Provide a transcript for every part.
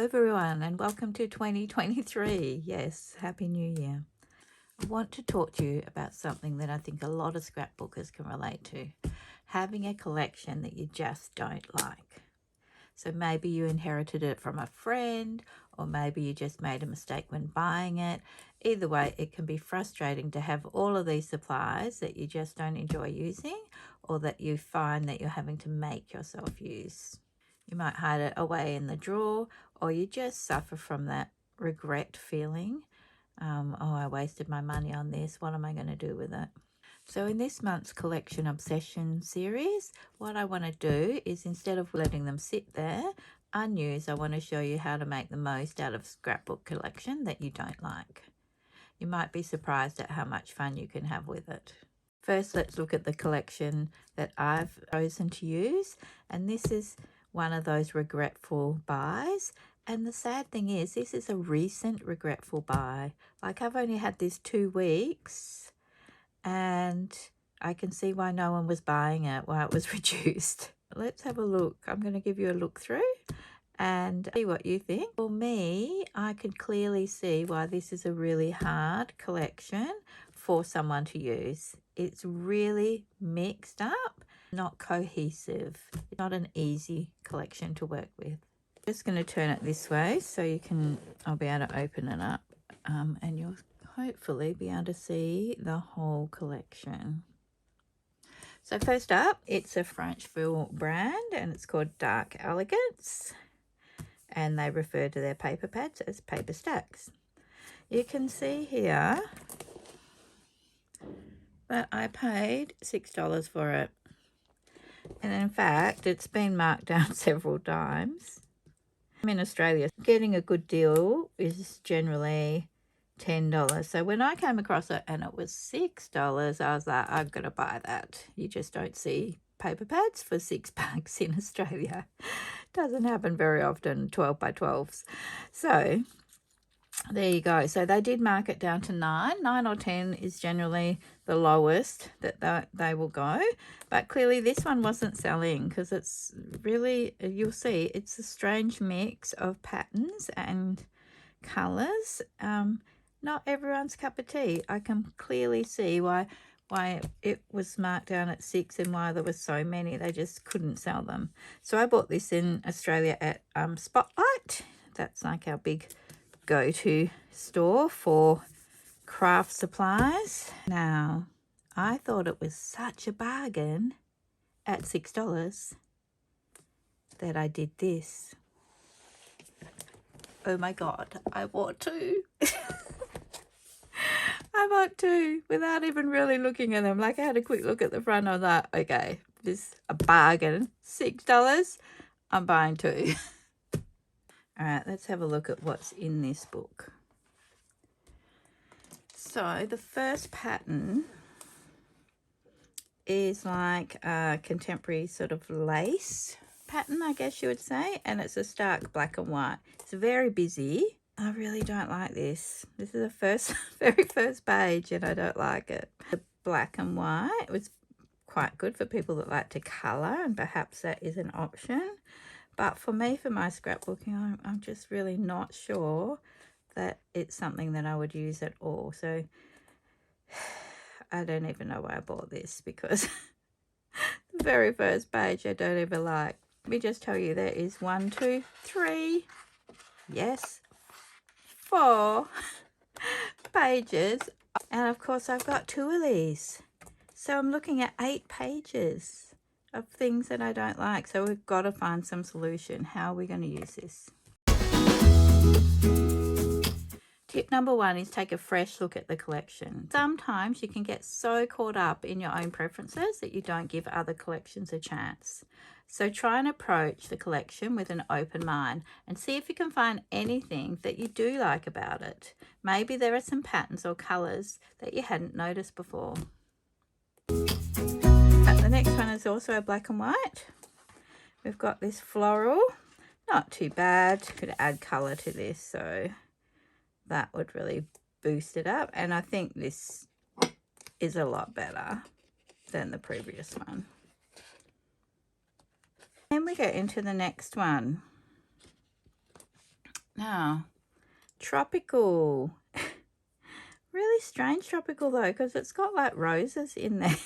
Hello everyone and welcome to 2023. Yes, Happy New Year. I want to talk to you about something that I think a lot of scrapbookers can relate to. Having a collection that you just don't like. So maybe you inherited it from a friend, or maybe you just made a mistake when buying it. Either way, it can be frustrating to have all of these supplies that you just don't enjoy using, or that you find that you're having to make yourself use. You might hide it away in the drawer, or you just suffer from that regret feeling. Oh, I wasted my money on this. What am I going to do with it? So in this month's Collection Obsession series, what I want to do is, instead of letting them sit there unused, I want to show you how to make the most out of scrapbook collection that you don't like. You might be surprised at how much fun you can have with it. First, let's look at the collection that I've chosen to use, and this is one of those regretful buys. And the sad thing is, this is a recent regretful buy. Like, I've only had this 2 weeks and I can see why no one was buying it, why it was reduced. Let's have a look. I'm going to give you a look through and see what you think. For me, I can clearly see why this is a really hard collection for someone to use. It's really mixed up, not cohesive, not an easy collection to work with. Just going to turn it this way so I'll be able to open it up, and you'll hopefully be able to see the whole collection. So first up, it's a Francheville brand and it's called Dark Elegance, and they refer to their paper pads as paper stacks. You can see here that I paid $6 for it, and in fact it's been marked down several times. In Australia, getting a good deal is generally $10. So when I came across it and it was $6, I was like, I've got to buy that. You just don't see paper pads for $6 in Australia. Doesn't happen very often, 12 by 12s. So there you go. So they did mark it down to 9 or 10 is generally the lowest that they will go, but clearly this one wasn't selling because it's really, you'll see, it's a strange mix of patterns and colors. Not everyone's cup of tea. I can clearly see why it was marked down at 6 and why there were so many. They just couldn't sell them. So I bought this in Australia at Spotlight. That's like our big go-to store for craft supplies. Now, I thought it was such a bargain at $6 that I did this. Oh my god, I bought 2. I bought 2 without even really looking at them. Like, I had a quick look at the front. I was like, okay, this is a bargain. $6, I'm buying 2. All right, let's have a look at what's in this book. So the first pattern is like a contemporary sort of lace pattern, I guess you would say, and it's a stark black and white. It's very busy. I really don't like this. This is the very first page, and I don't like it. The black and white was quite good for people that like to colour, and perhaps that is an option. But for me, for my scrapbooking, I'm just really not sure that it's something that I would use at all. So I don't even know why I bought this, because the very first page I don't even like. Let me just tell you, there is 1, 2, 3, yes, 4 pages. And of course I've got 2 of these. So I'm looking at 8 pages of things that I don't like. So we've got to find some solution. How are we going to use this? Tip number 1 is take a fresh look at the collection. Sometimes you can get so caught up in your own preferences that you don't give other collections a chance. So try and approach the collection with an open mind and see if you can find anything that you do like about it. Maybe there are some patterns or colours that you hadn't noticed before. The next one is also a black and white. We've got this floral. Not too bad. Could add colour to this, so that would really boost it up. And I think this is a lot better than the previous one. Then we go into the next one. Now, tropical. Really strange tropical though, because it's got like roses in there.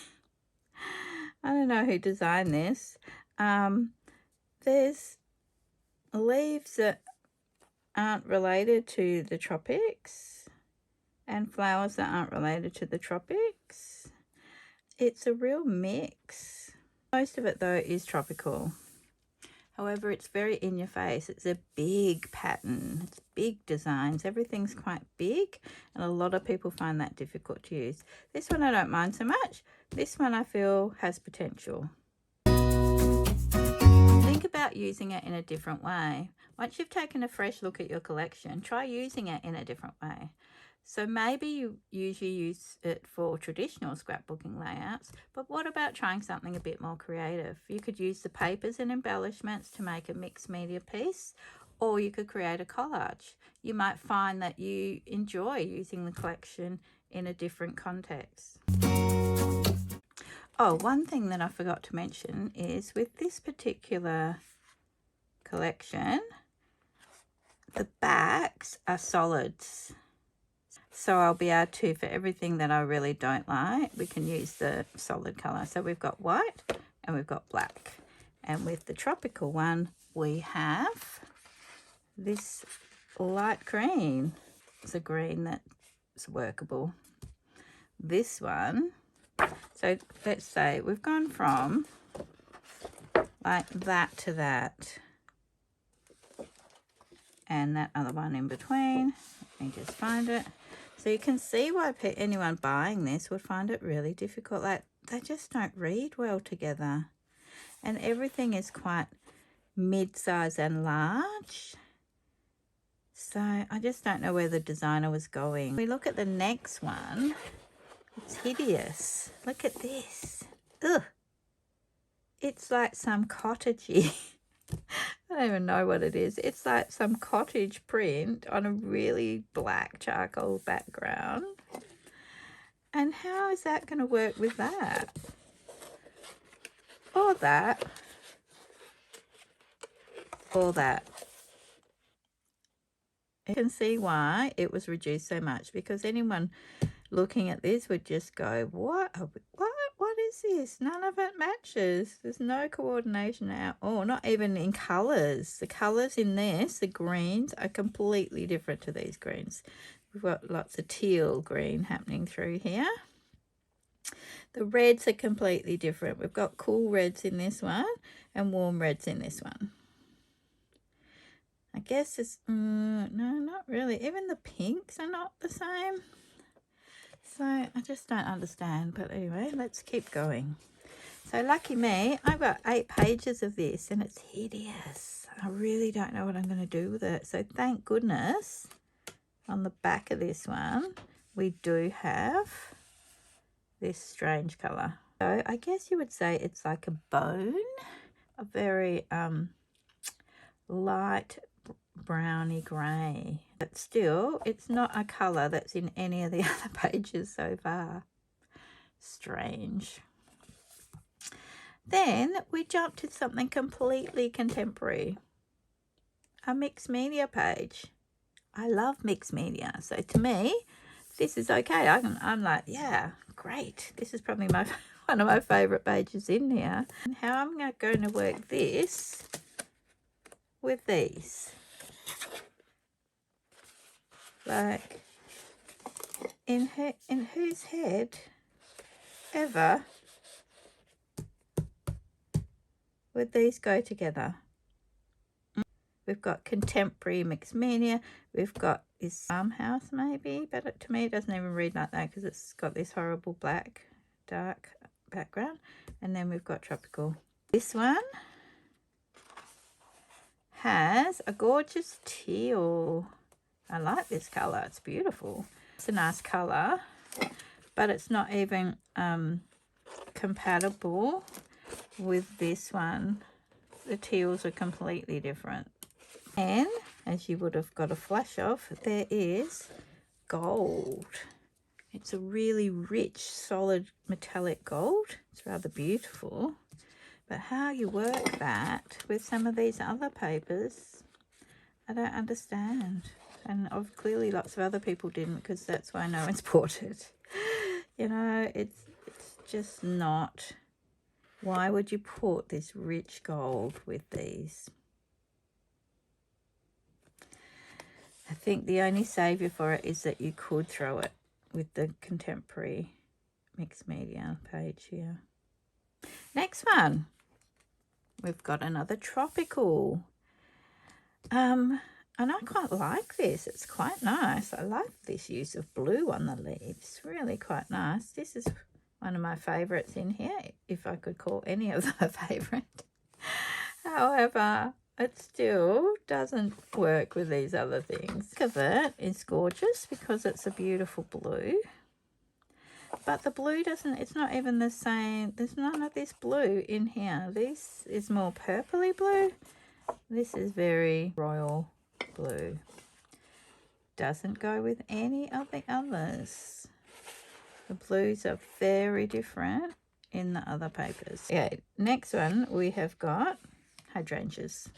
I don't know who designed this. There's leaves that aren't related to the tropics and flowers that aren't related to the tropics. It's a real mix. Most of it though is tropical. However, it's very in your face. It's a big pattern. It's big designs. Everything's quite big, and a lot of people find that difficult to use. This one I don't mind so much. This one I feel has potential. Think about using it in a different way. Once you've taken a fresh look at your collection, try using it in a different way. So maybe you usually use it for traditional scrapbooking layouts, but what about trying something a bit more creative? You could use the papers and embellishments to make a mixed media piece, or you could create a collage. You might find that you enjoy using the collection in a different context. Oh, one thing that I forgot to mention is with this particular collection, the backs are solids. So I'll be able to, for everything that I really don't like, we can use the solid colour. So we've got white and we've got black. And with the tropical one, we have this light green. It's a green that's workable. This one, so let's say we've gone from like that to that. And that other one in between. Let me just find it. So you can see why anyone buying this would find it really difficult. Like, they just don't read well together. And everything is quite mid-size and large. So I just don't know where the designer was going. We look at the next one. It's hideous. Look at this. Ugh. It's like some cottagey. I don't even know what it is. It's like some cottage print on a really black charcoal background. And how is that going to work with that? Or that. Or that. You can see why it was reduced so much, because anyone looking at this would just go, what is this? None of it matches. There's no coordination at all, not even in colours. The colours in this, the greens, are completely different to these greens. We've got lots of teal green happening through here. The reds are completely different. We've got cool reds in this one and warm reds in this one. I guess it's, no, not really. Even the pinks are not the same. So I just don't understand. But anyway, let's keep going. So lucky me, I've got 8 pages of this and it's hideous. I really don't know what I'm going to do with it. So thank goodness on the back of this one, we do have this strange colour. So I guess you would say it's like a bone, a very light browny grey, but still it's not a colour that's in any of the other pages so far. Strange. Then we jump to something completely contemporary, a mixed media page. I love mixed media, so to me this is okay. I'm like, yeah, great, this is probably one of my favourite pages in here. And how I'm going to work this with these. Like, in whose head ever would these go together? We've got contemporary mixed media. We've got this farmhouse maybe, but to me it doesn't even read like that because it's got this horrible black, dark background. And then we've got tropical. This one has a gorgeous teal. I like this colour. It's beautiful. It's a nice colour, but it's not even compatible with this one. The teals are completely different. And as you would have got a flash of, there is gold. It's a really rich, solid metallic gold. It's rather beautiful. But how you work that with some of these other papers, I don't understand. And clearly lots of other people didn't, because that's why no one's bought it. You know, it's just not. Why would you put this rich gold with these? I think the only saviour for it is that you could throw it with the contemporary mixed media page here. Next one, we've got another tropical. And I quite like this. It's quite nice. I like this use of blue on the leaves. Really quite nice. This is one of my favourites in here, if I could call any of them a favourite. However, it still doesn't work with these other things. Look at it. It's gorgeous because it's a beautiful blue. But the blue doesn't, it's not even the same. There's none of this blue in here. This is more purpley blue. This is very royal blue. Doesn't go with any of the others. The blues are very different in the other papers. Okay, next one we have got hydrangeas,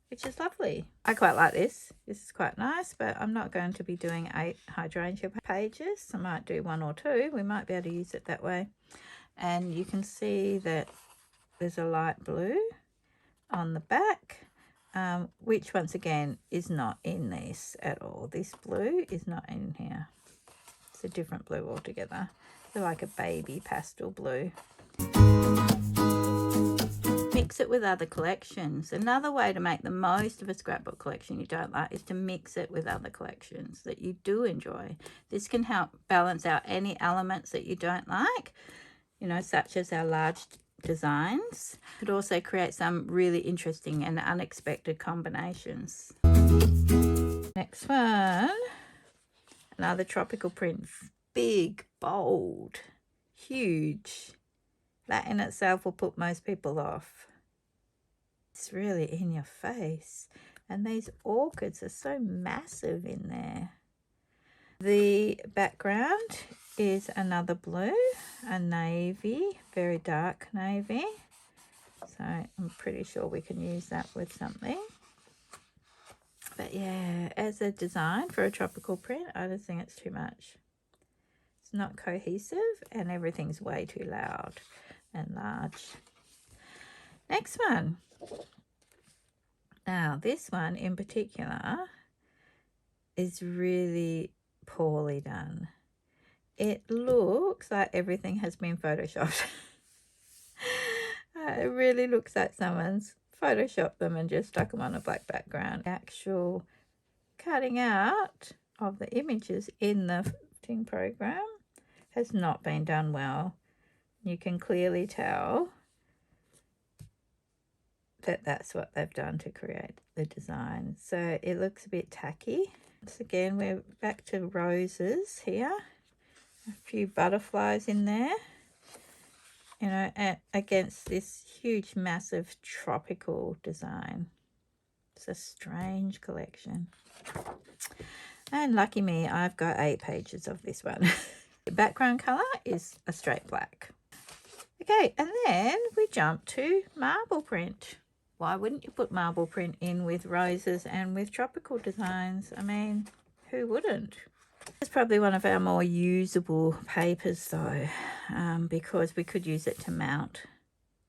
which is lovely. I quite like this. This is quite nice, but I'm not going to be doing 8 hydrangea pages. I might do 1 or 2. We might be able to use it that way. And you can see that there's a light blue on the back, which once again is not in this at all. This blue is not in here. It's a different blue altogether. They're like a baby pastel blue. Mix it with other collections. Another way to make the most of a scrapbook collection you don't like is to mix it with other collections that you do enjoy. This can help balance out any elements that you don't like, you know, such as our large designs. It could also create some really interesting and unexpected combinations. Next one, another tropical print. Big, bold, huge. That in itself will put most people off. It's really in your face. And these orchids are so massive in there. The background is another blue, a navy, very dark navy. So I'm pretty sure we can use that with something. But yeah, as a design for a tropical print, I just think it's too much. It's not cohesive and everything's way too loud and large. Next one. Now this one in particular is really poorly done. It looks like everything has been photoshopped. It really looks like someone's photoshopped them and just stuck them on a black background. The actual cutting out of the images in the fitting program has not been done well. You can clearly tell that that's what they've done to create the design. So it looks a bit tacky. Once again, we're back to roses here. A few butterflies in there, you know, against this huge, massive tropical design. It's a strange collection. And lucky me, I've got 8 pages of this one. The background colour is a straight black. Okay, and then we jump to marble print. Why wouldn't you put marble print in with roses and with tropical designs? I mean, who wouldn't? It's probably one of our more usable papers though, because we could use it to mount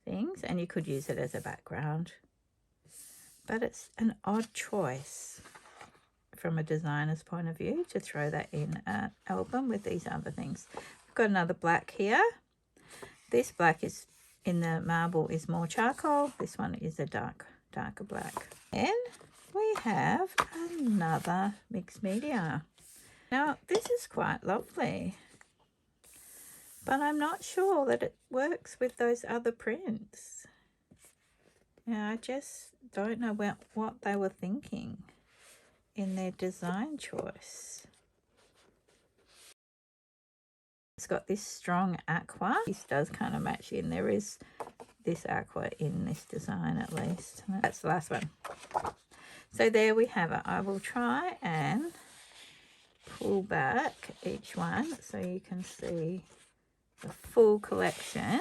things and you could use it as a background. But it's an odd choice from a designer's point of view to throw that in an album with these other things. We've got another black here. This black is in the marble is more charcoal. This one is a darker black. And we have another mixed media. Now, this is quite lovely, but I'm not sure that it works with those other prints. Yeah, I just don't know what they were thinking in their design choice. It's got this strong aqua. This does kind of match in. There is this aqua in this design at least. That's the last one. So there we have it. I will try and pull back each one so you can see the full collection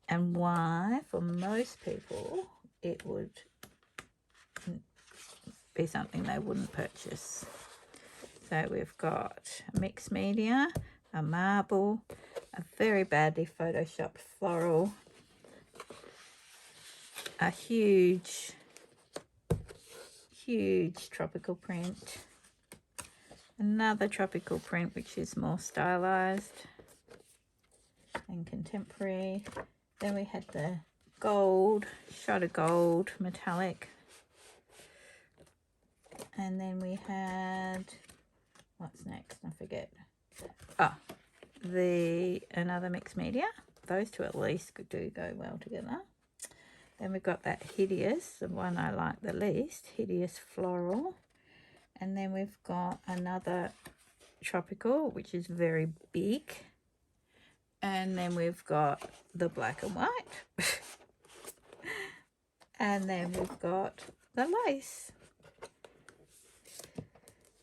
and why for most people it would be something they wouldn't purchase. So we've got a mixed media, a marble, a very badly photoshopped floral, a huge tropical print, another tropical print which is more stylized and contemporary. Then we had the gold, shot of gold, metallic. And then we had, what's next? I forget. Oh, another mixed media. Those two at least do go well together. Then we've got that hideous, the one I like the least, hideous floral. And then we've got another tropical, which is very big. And then we've got the black and white. And then we've got the lace.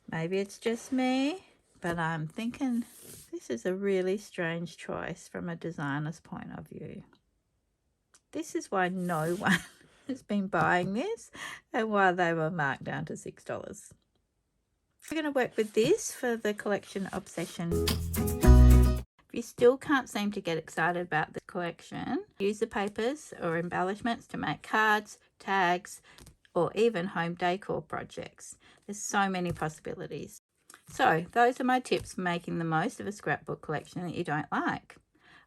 Maybe it's just me, but I'm thinking this is a really strange choice from a designer's point of view. This is why no one has been buying this and why they were marked down to $6. We're going to work with this for the collection obsession. If you still can't seem to get excited about the collection, use the papers or embellishments to make cards, tags, or even home decor projects. There's so many possibilities. So those are my tips for making the most of a scrapbook collection that you don't like.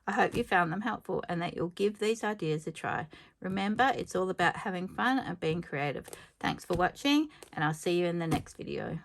I hope you found them helpful and that you'll give these ideas a try. Remember, it's all about having fun and being creative. Thanks for watching, and I'll see you in the next video.